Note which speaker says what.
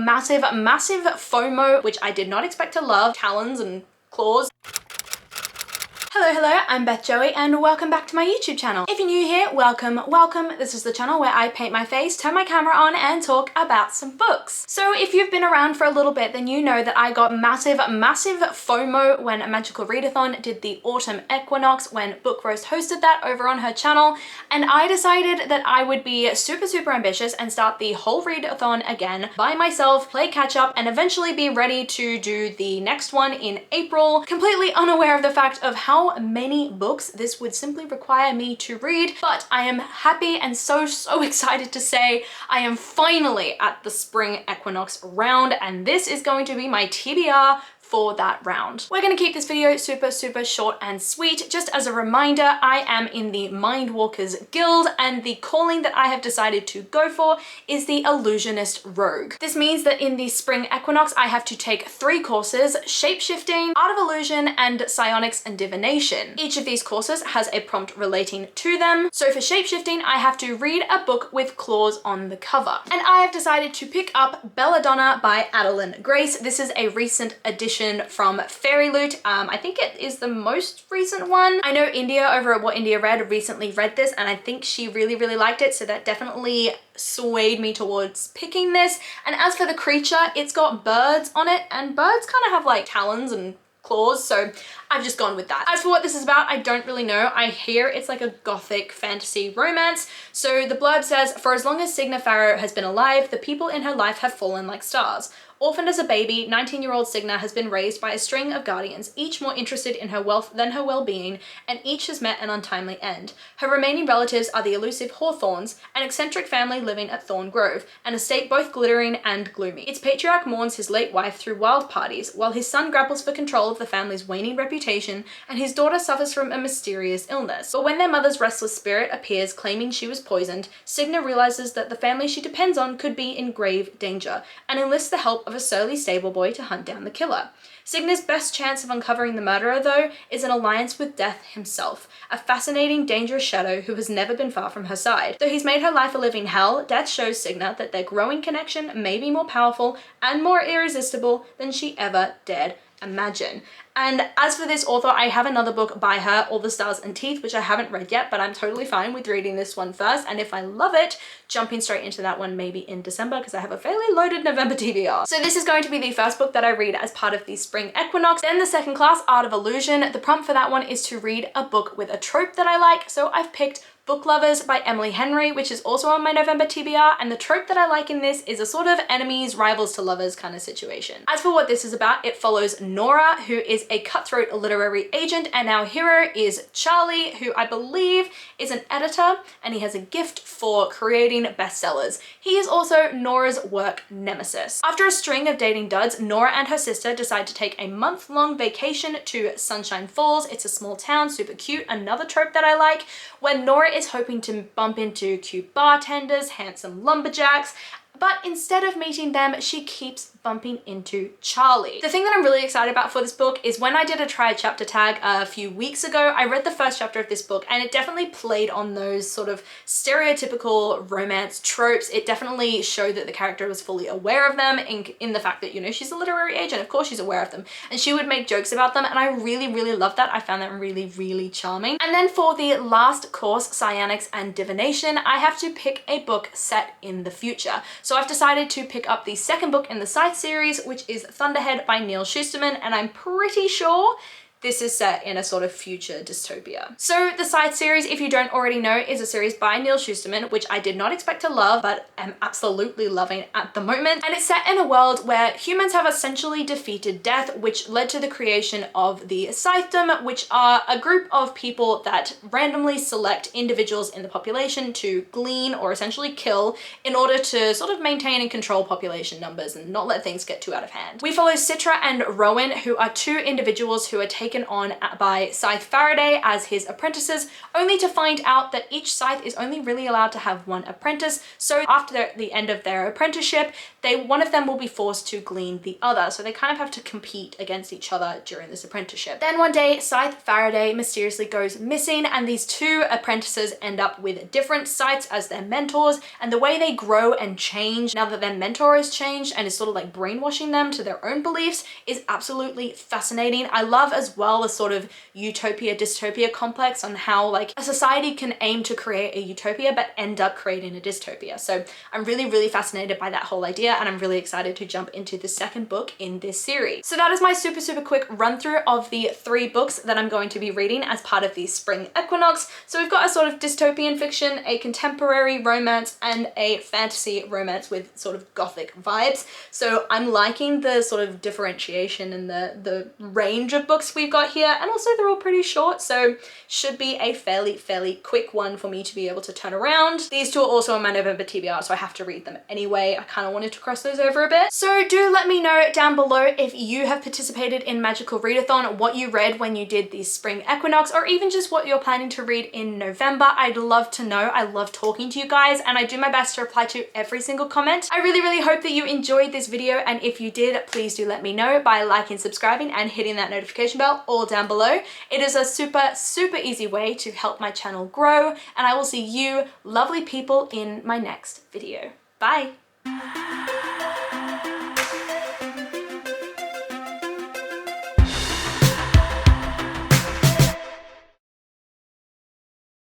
Speaker 1: massive FOMO, which I did not expect to love. Talons and claws. Hello, I'm Beth Joey and welcome back to my YouTube channel. If you're new here, welcome. This is the channel where I paint my face, turn my camera on and talk about some books. So if you've been around for a little bit, then you know that I got massive FOMO when Magical Readathon did the autumn equinox, when Book Roast hosted that over on her channel, and I decided that I would be super ambitious and start the whole readathon again by myself, play catch up, and eventually be ready to do the next one in April, completely unaware of the fact of how many books this would simply require me to read. But I am happy and so excited to say I am finally at the spring equinox round, and this is going to be my TBR for that round. We're going to keep this video super short and sweet. Just as a reminder, I am in the Mindwalkers Guild, and the calling that I have decided to go for is the Illusionist Rogue. This means that in the spring equinox, I have to take 3 courses: Shapeshifting, Art of Illusion, and Psionics and Divination. Each of these courses has a prompt relating to them. So for Shapeshifting, I have to read a book with claws on the cover. And I have decided to pick up Belladonna by Adeline Grace. This is a recent edition from Fairy Loot. I think it is the most recent one. I know India over at What India Read recently read this, and I think she really liked it, so that definitely swayed me towards picking this. And as for the creature, it's got birds on it, and birds kind of have like talons and claws, so I've just gone with that. As for what this is about, I don't really know. I hear it's like a gothic fantasy romance. So the blurb says, for as long as Signa Farrow has been alive, the people in her life have fallen like stars. Orphaned as a baby, 19-year-old Signa has been raised by a string of guardians, each more interested in her wealth than her well-being, and each has met an untimely end. Her remaining relatives are the elusive Hawthorns, an eccentric family living at Thorn Grove, an estate both glittering and gloomy. Its patriarch mourns his late wife through wild parties, while his son grapples for control of the family's waning reputation, and his daughter suffers from a mysterious illness. But when their mother's restless spirit appears claiming she was poisoned, Signa realizes that the family she depends on could be in grave danger, and enlists the help of a surly stable boy to hunt down the killer. Signa's best chance of uncovering the murderer, though, is an alliance with Death himself, a fascinating, dangerous shadow who has never been far from her side. Though he's made her life a living hell, Death shows Signa that their growing connection may be more powerful and more irresistible than she ever dared imagine. And as for this author, I have another book by her, All the Stars and Teeth, which I haven't read yet, but I'm totally fine with reading this one first, and if I love it, jumping straight into that one maybe in December, because I have a fairly loaded November TBR. So this is going to be the first book that I read as part of the spring equinox. Then the second class, Art of Illusion. The prompt for that one is to read a book with a trope that I like, so I've picked Book Lovers by Emily Henry, which is also on my November TBR, and the trope that I like in this is a sort of enemies, rivals to lovers kind of situation. As for what this is about, it follows Nora, who is a cutthroat literary agent, and our hero is Charlie, who I believe is an editor, and he has a gift for creating bestsellers. He is also Nora's work nemesis. After a string of dating duds, Nora and her sister decide to take a month-long vacation to Sunshine Falls. It's a small town, super cute, another trope that I like, when Nora is hoping to bump into cute bartenders, handsome lumberjacks, but instead of meeting them, she keeps bumping into Charlie. The thing that I'm really excited about for this book is when I did a try chapter tag a few weeks ago, I read the first chapter of this book, and it definitely played on those sort of stereotypical romance tropes. It definitely showed that the character was fully aware of them in the fact that, you know, she's a literary agent, of course she's aware of them, and she would make jokes about them, and I really loved that. I found that really charming. And then for the last course, Psionics and Divination, I have to pick a book set in the future. So I've decided to pick up the second book in the Scythe series, which is Thunderhead by Neil Shusterman, and I'm pretty sure this is set in a sort of future dystopia. So the Scythe series, if you don't already know, is a series by Neil Shusterman, which I did not expect to love, but am absolutely loving at the moment. And it's set in a world where humans have essentially defeated death, which led to the creation of the Scythedom, which are a group of people that randomly select individuals in the population to glean or essentially kill in order to sort of maintain and control population numbers and not let things get too out of hand. We follow Citra and Rowan, who are 2 individuals who are taken taken on by Scythe Faraday as his apprentices, only to find out that each scythe is only really allowed to have one apprentice. So after the end of their apprenticeship, one of them will be forced to glean the other. So they kind of have to compete against each other during this apprenticeship. Then one day, Scythe Faraday mysteriously goes missing, and these two apprentices end up with different scythes as their mentors, and the way they grow and change now that their mentor has changed and is sort of like brainwashing them to their own beliefs is absolutely fascinating. I love as well the sort of utopia dystopia complex on how like a society can aim to create a utopia but end up creating a dystopia. So I'm really, really fascinated by that whole idea, and I'm really excited to jump into the second book in this series. So that is my super, super quick run through of the 3 books that I'm going to be reading as part of the spring equinox. So we've got a sort of dystopian fiction, a contemporary romance, and a fantasy romance with sort of gothic vibes. So I'm liking the sort of differentiation and the range of books we've got here, and also they're all pretty short, so should be a fairly quick one for me to be able to turn around. These 2 are also on my November TBR, so I have to read them anyway. I kind of wanted to cross those over a bit. So do let me know down below if you have participated in Magical Readathon, what you read when you did the spring equinox, or even just what you're planning to read in November. I'd love to know. I love talking to you guys, and I do my best to reply to every single comment. I really, really hope that you enjoyed this video, and if you did, please do let me know by liking, subscribing, and hitting that notification bell all down below. It is a super, super easy way to help my channel grow, and I will see you lovely people in my next video. Bye!